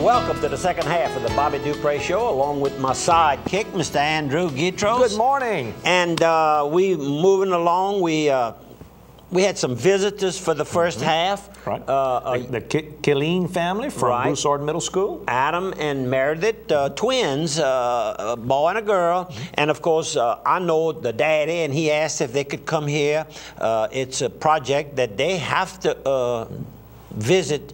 Welcome to the second half of the Bobby Dupree Show, along with my sidekick, Mr. Andrew Bdthurs. Good morning. And we moving along. We had some visitors for the first half. Right. The Killeen family from Broussard Middle School. Adam and Meredith, twins, a boy and a girl. And of course, I know the daddy, and he asked if they could come here. It's a project that they have to visit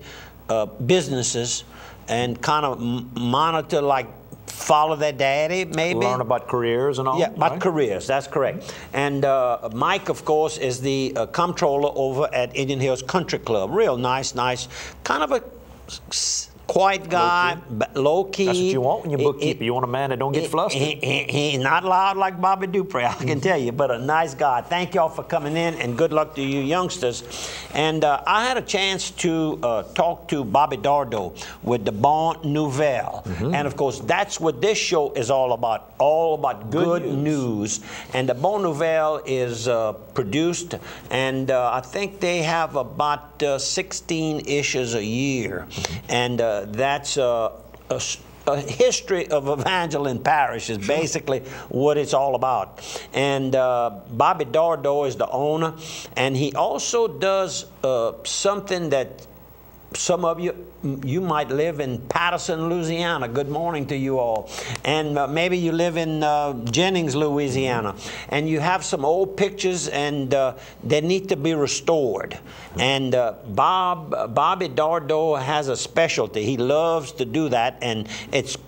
businesses and kind of monitor, like follow their daddy, maybe. Learn about careers and all. Yeah, about careers, that's correct. And Mike, of course, is the comptroller over at Indian Hills Country Club. Real nice, kind of a quiet guy, low-key. That's what you want when you bookkeeper. You want a man that don't get flustered. He's not loud like Bobby Dupree, I can tell you, but a nice guy. Thank y'all for coming in, and good luck to you youngsters. And I had a chance to talk to Bobby Dardo with the Bon Nouvelle. And of course, that's what this show is all about good news. And the Bon Nouvelle is produced, and I think they have about 16 issues a year. And that's a history of Evangeline Parish is basically what it's all about. And Bobby Dardo is the owner, and he also does something that some of you might live in Patterson, Louisiana. Good morning to you all. And maybe you live in Jennings, Louisiana, and you have some old pictures, and they need to be restored. And Bobby Dardo has a specialty. He loves to do that, and it's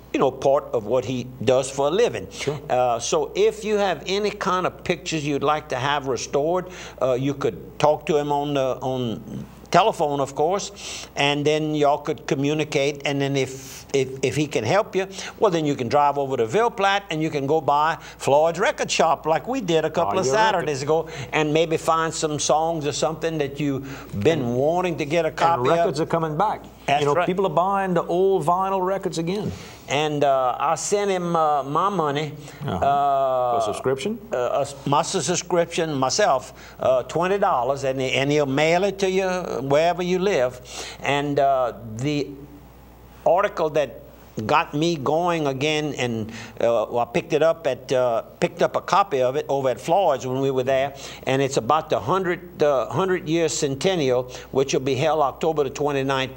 part of what he does for a living. Sure. So if you have any kind of pictures you'd like to have restored, you could talk to him on telephone, of course, and then y'all could communicate. And then if he can help you, well, then you can drive over to Ville Platte and you can go by Floyd's Record Shop like we did a couple of Saturdays ago, and maybe find some songs or something that you've been wanting to get a copy of. And records are coming back. That's right. People are buying the old vinyl records again. And I sent him my money. For subscription? My subscription, myself, $20, and he'll mail it to you wherever you live. And the article that got me going again, and I picked up a copy of it over at Floyd's when we were there, and it's about the 100-year centennial, which will be held October the 29th,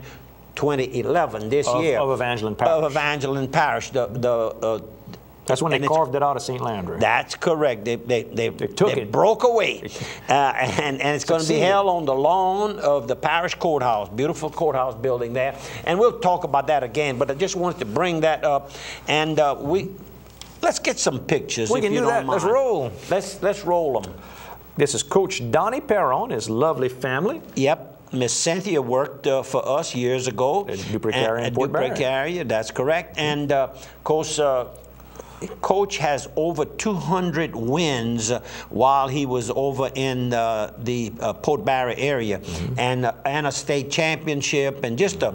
2011, this year. Of Evangeline Parish. Of Evangeline Parish. That's when they carved it out of St. Landry. That's correct. They took it. Broke away. And it's going to be held on the lawn of the parish courthouse. Beautiful courthouse building there. And we'll talk about that again, but I just wanted to bring that up. And let's get some pictures, if you don't mind. Let's roll. Let's roll them. This is Coach Donnie Perron, his lovely family. Yep. Miss Cynthia worked for us years ago. At Dupree Carrier in Port Barry. Dupree Carrier, that's correct. And of course, Coach has over 200 wins while he was over in the Port Barry area, and a state championship, and just a,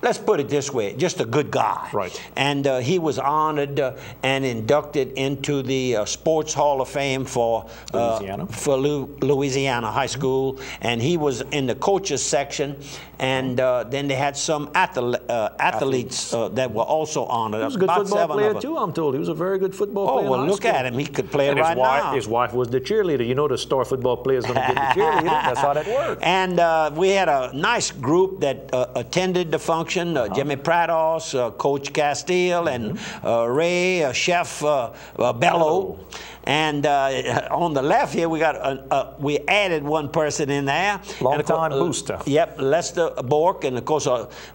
let's put it this way, just a good guy. Right. And he was honored and inducted into the Sports Hall of Fame for Louisiana High School, and he was in the coaches section. And then they had some athletes that were also honored. He was a good football player too, I'm told. He was a very good football player. Oh, well, look at him. He could play right now. His wife was the cheerleader. You know the star football player is going to get the cheerleader. That's how that works. And we had a nice group that attended the function. Jimmy Prados, Coach Castile, and Ray, Chef Bello. And on the left here, we got we added one person in there. Long-time booster. Yep, Lester Bork. And of course,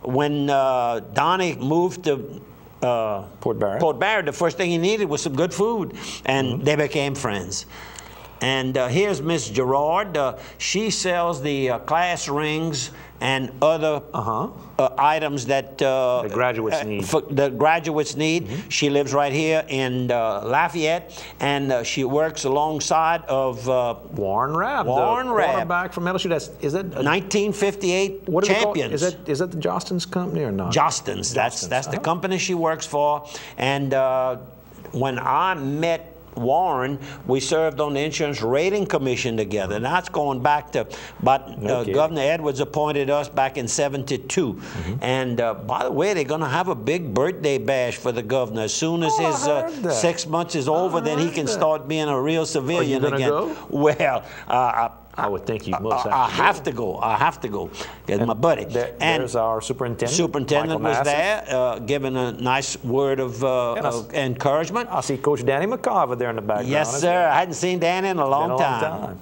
when Donnie moved to Port Barry, the first thing he needed was some good food, and they became friends. And here's Miss Gerard. She sells the class rings and other items that the graduates need. She lives right here in Lafayette, and she works alongside of Warren Rabb, the quarterback from LSU. Is that 1958 champions? Is that the Jostens company or not? Jostens. That's the company she works for. And when I met Warren, we served on the Insurance Rating Commission together. And that's going back to, but Governor Edwards appointed us back in '72. And by the way, they're going to have a big birthday bash for the governor. As soon as his 6 months is over, then he can start being a real civilian again. Go? Well, I would think you must have to go. I have to go. It's my buddy. There's our superintendent. Superintendent was there, giving a nice word of encouragement. I see Coach Danny McCarver there in the background. Yes, sir. I hadn't seen Danny in a long time.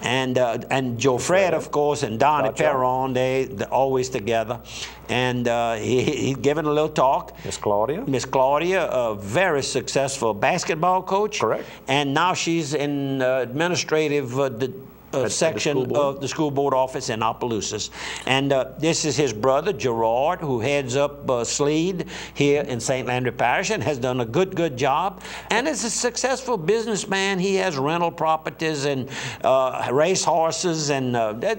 And Joe Fred, of course, and Donnie Perron, they're always together. And he's giving a little talk. Miss Claudia. Miss Claudia, a very successful basketball coach. Correct. And now she's in administrative section of the school board office in Opelousas. And this is his brother, Gerard, who heads up SLEAD here in St. Landry Parish and has done a good job. And is a successful businessman. He has rental properties and race horses and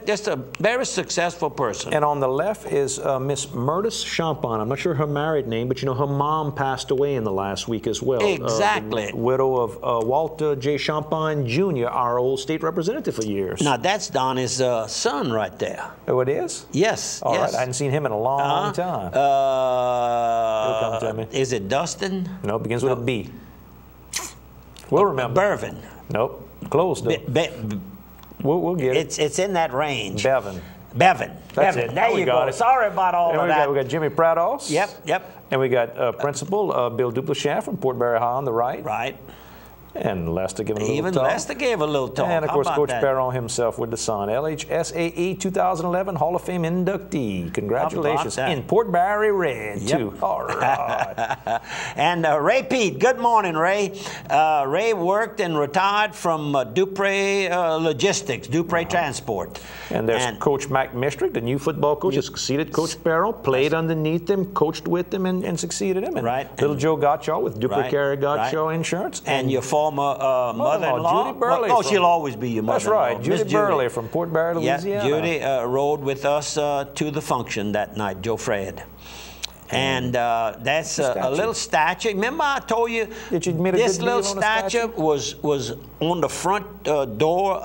just a very successful person. And on the left is Miss Murtis Champagne. I'm not sure her married name, but you know, her mom passed away in the last week as well. Exactly. Widow of Walter J. Champagne Jr., our old state representative for years. Now that's Donnie's son right there. Oh, it is? Yes. All right. I hadn't seen him in a long time. He'll come to me. Is it Dustin? No, it begins with a B. We'll remember. Bervin. Nope. Close though. We'll get it. It's in that range. Bevan. Bevan. That's Bevan. it. There you go. Sorry about all of that. We got Jimmy Prados. Yep. And we got Principal Bill Duplichamp from Port Barry High on the right. Right. And Lester giving a little talk. Even Lester gave a little talk. And, of course, Coach Perron himself with the son. LHSAE 2011 Hall of Fame inductee. Congratulations. In Port Barry Red, too. All right. And Ray Pete. Good morning, Ray. Ray worked and retired from Dupre Logistics, Dupre Transport. And there's Coach Mac Mistrick, the new football coach, who succeeded Coach Perron, played underneath him, coached with him, and succeeded him. And little Joe Gottschall with Dupre Carey Gottschall Insurance. And your former mother-in-law, Judy Burley. Oh, she'll always be your mother-in-law. That's right, Judy Burley from Port Barry, Louisiana. Yeah, Judy rode with us to the function that night, Joe Fred. And that's a little statue. Remember I told you this little statue was on the front door.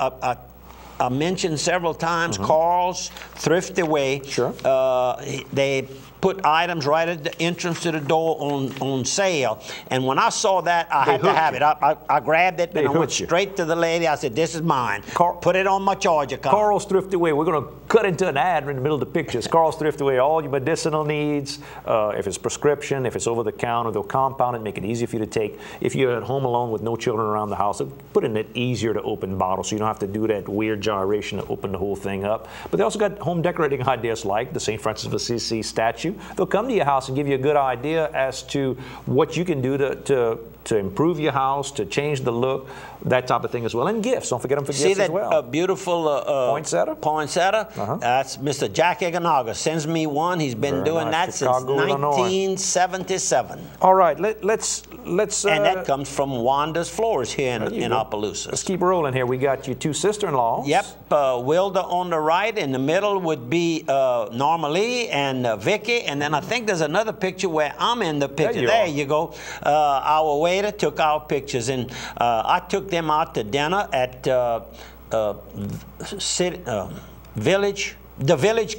I mentioned several times Carl's Thrifty Way. Sure. They put items right at the entrance to the door on sale. And when I saw that, I had to have it. I grabbed it and I went straight to the lady. I said, this is mine. Put it on my charger card. Carl's Thrifty Way. We're going to cut into an ad in the middle of the pictures. Carl's Thrifty Way, all your medicinal needs, if it's prescription, if it's over the counter, they'll compound it, make it easy for you to take. If you're at home alone with no children around the house, they'll put in an easier to open bottle so you don't have to do that weird gyration to open the whole thing up. But they also got home decorating ideas like the St. Francis of Assisi statue. They'll come to your house and give you a good idea as to what you can do to improve your house, to change the look, that type of thing as well. And gifts. Don't forget them for gifts as well. See that beautiful poinsettia? Poinsettia? That's Mr. Jack Eganaga. Sends me one. He's been doing that since 1977. All right, let's and that comes from Wanda's Floors here in Opelousas. Let's keep rolling here. We got your two sister-in-laws. Yep. Wilda on the right. In the middle would be Norma Lee and Vicky. And then I think there's another picture where I'm in the picture. There you go. Our waiter took our pictures, and I took them out to dinner at the Village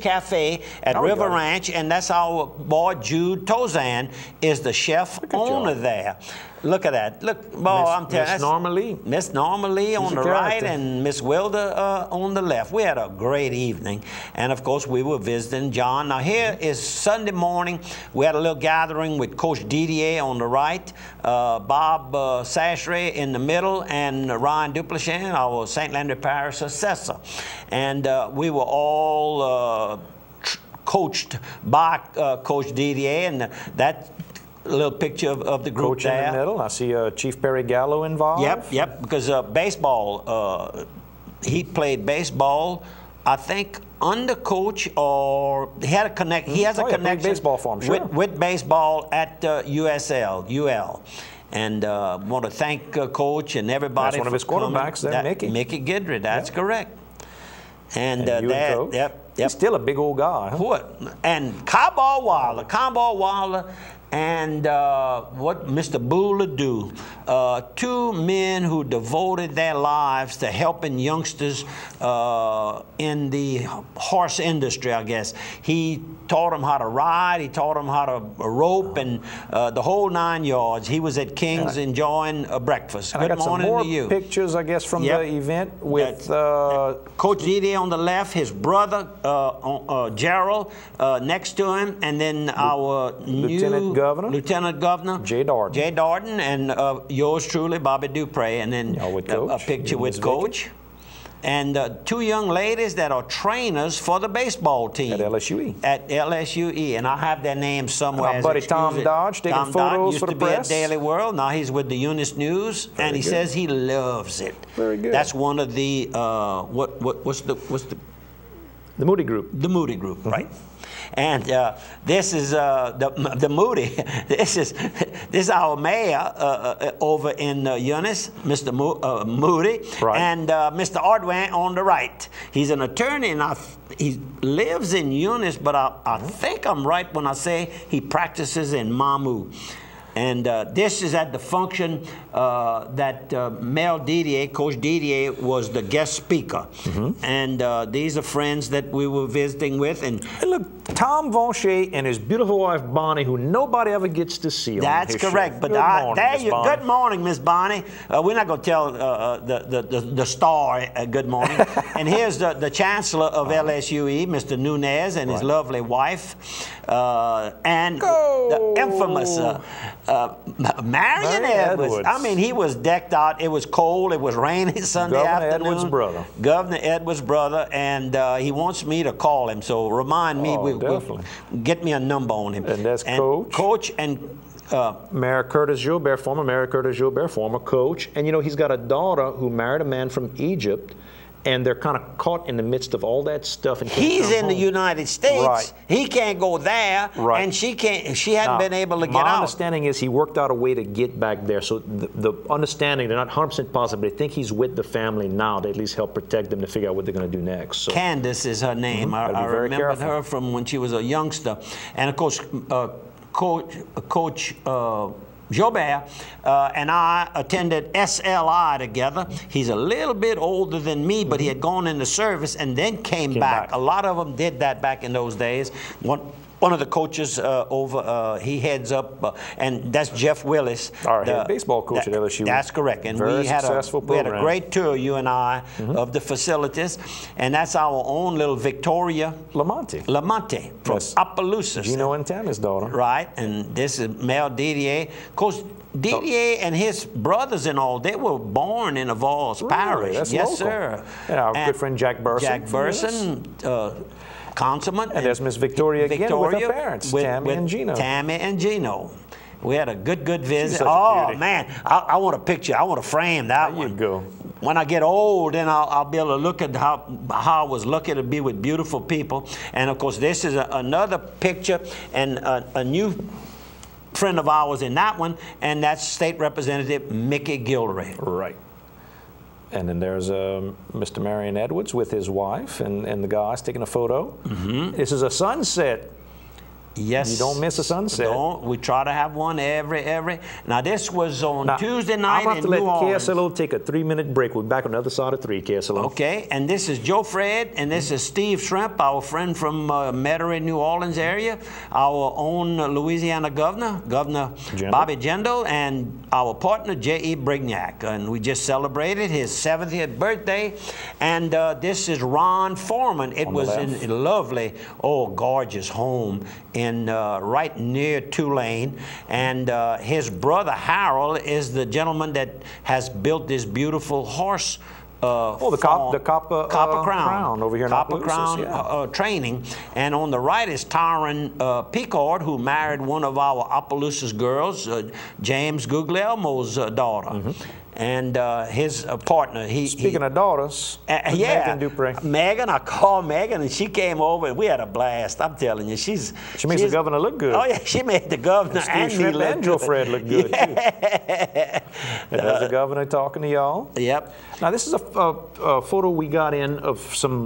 Cafe at River Ranch, and that's our boy Jude Tozan is the chef owner there. Look at that. Look, boy, I'm telling you. Miss Norma Lee. Miss Norma Lee on the right and Miss Wilda on the left. We had a great evening. And, of course, we were visiting John. Now, here is Sunday morning. We had a little gathering with Coach Didier on the right, Bob Sashray in the middle, and Ryan Duplichamp, our St. Landry Parish assessor. And we were all coached by Coach Didier, and that little picture of the group Coach there. in the middle. I see Chief Perry Gallo involved. Yep, because baseball, he played baseball, I think, under coach, or he had a connect. He has a connection baseball for him, sure. with baseball at UL. And want to thank Coach and everybody. That's one of his quarterbacks there, Mickey. Mickey Guidry, that's correct. And He's still a big old guy. Huh? What? And Cowboy Wilder, and what Mr. Boola do. two men who devoted their lives to helping youngsters in the horse industry, I guess. He taught them how to ride, he taught them how to rope, and the whole 9 yards. He was at King's enjoying a breakfast. Good morning to you. Pictures, I guess, from the event with Coach Didier on the left, his brother Gerald next to him, and then our Lieutenant Governor Jay Darden, and yours truly, Bobby Dupre, and then a picture with Coach. And two young ladies that are trainers for the baseball team. At LSUE. At LSUE. And I have their names somewhere. Our buddy Tom Dodge taking photos for the press. Used to be at Daily World. Now he's with the Eunice News. And he says he loves it. Very good. That's one of the, what's the? The Moody Group. The Moody Group, right. And this is the Moody. This is our mayor over in Eunice, Mr. Moody, and Mr. Ordway on the right. He's an attorney, and he lives in Eunice, but I think I'm right when I say he practices in Mamou. And this is at the function that Mel Didier, Coach Didier, was the guest speaker. And these are friends that we were visiting with. And look, Tom Vonche and his beautiful wife Bonnie, who nobody ever gets to see. That's correct. But good morning, Miss Bonnie. We're not going to tell the star good morning. And here's the chancellor of LSUE, Mr. Nunez, and his lovely wife, and the infamous Marion Edwards. I mean, he was decked out. It was cold. It was raining Sunday afternoon. Governor Edwards' brother. Governor Edwards' brother, and he wants me to call him. So remind me. Get me a number on him. And that's Coach. Coach and Mayor Curtis Gilbert, former Mayor Curtis Gilbert, former coach. And you know, he's got a daughter who married a man from Egypt. And they're kind of caught in the midst of all that stuff. And he's in the United States. He can't go there, and she can't. She hadn't been able to get out. My understanding is he worked out a way to get back there. So the understanding, they're not 100% positive, but they think he's with the family now to at least help protect them to figure out what they're going to do next. So. Candace is her name. I remember her from when she was a youngster, and of course, Coach Jobert and I attended SLI together. He's a little bit older than me, but he had gone into service and then came back. A lot of them did that back in those days. One of the coaches he heads up, and that's Jeff Willis. Our head baseball coach at LSU. That's correct. And we had a great tour, you and I, of the facilities. And that's our own little Victoria Lamonte from Opelousas. Gino and Tammy's daughter. Right. And this is Mel Didier. Of course, Didier and his brothers and all, they were born in Avoyelles Parish. That's yes, local. Sir. And our good friend Jack Burson. Jack Burson. Consummate. And there's Miss Victoria again with her parents, Tammy and Gino. Tammy and Gino. We had a good visit. Oh, man. I want a picture. I want to frame that one. There you go. When I get old, then I'll be able to look at how I was lucky to be with beautiful people. And, of course, this is another picture and a new friend of ours in that one, and that's State Representative Mickey Gildery. Right. And then there's Mr. Marion Edwards with his wife and the guys taking a photo. This is a sunset. Yes. You don't miss a sunset. We try to have one every. Now, this was on Tuesday night in New Orleans. I'm going to let KSLO take a 3-minute break. We'll be back on the other side of 3, KSLO. Okay. And this is Joe Fred, and this is Steve Shrimp, our friend from Metairie, New Orleans area, our own Louisiana governor, Governor Bobby Jindal, and our partner, J.E. Brignac. And we just celebrated his 70th birthday. And this is Ron Foreman. It was in a lovely, gorgeous home in right near Tulane, and his brother Harold is the gentleman that has built this beautiful horse the Copper Crown over here in Copper Crown training. And on the right is Tyron Picard, who married one of our Opelousas girls, James Guglielmo's daughter. And his partner. Speaking of daughters, Megan Dupre. Megan, I called Megan, and she came over, and we had a blast. I'm telling you, she makes the governor look good. Oh yeah, she made the governor and me look good. Joe Fred look good too. And there's the governor talking to y'all. Yep. Now this is a photo we got in of some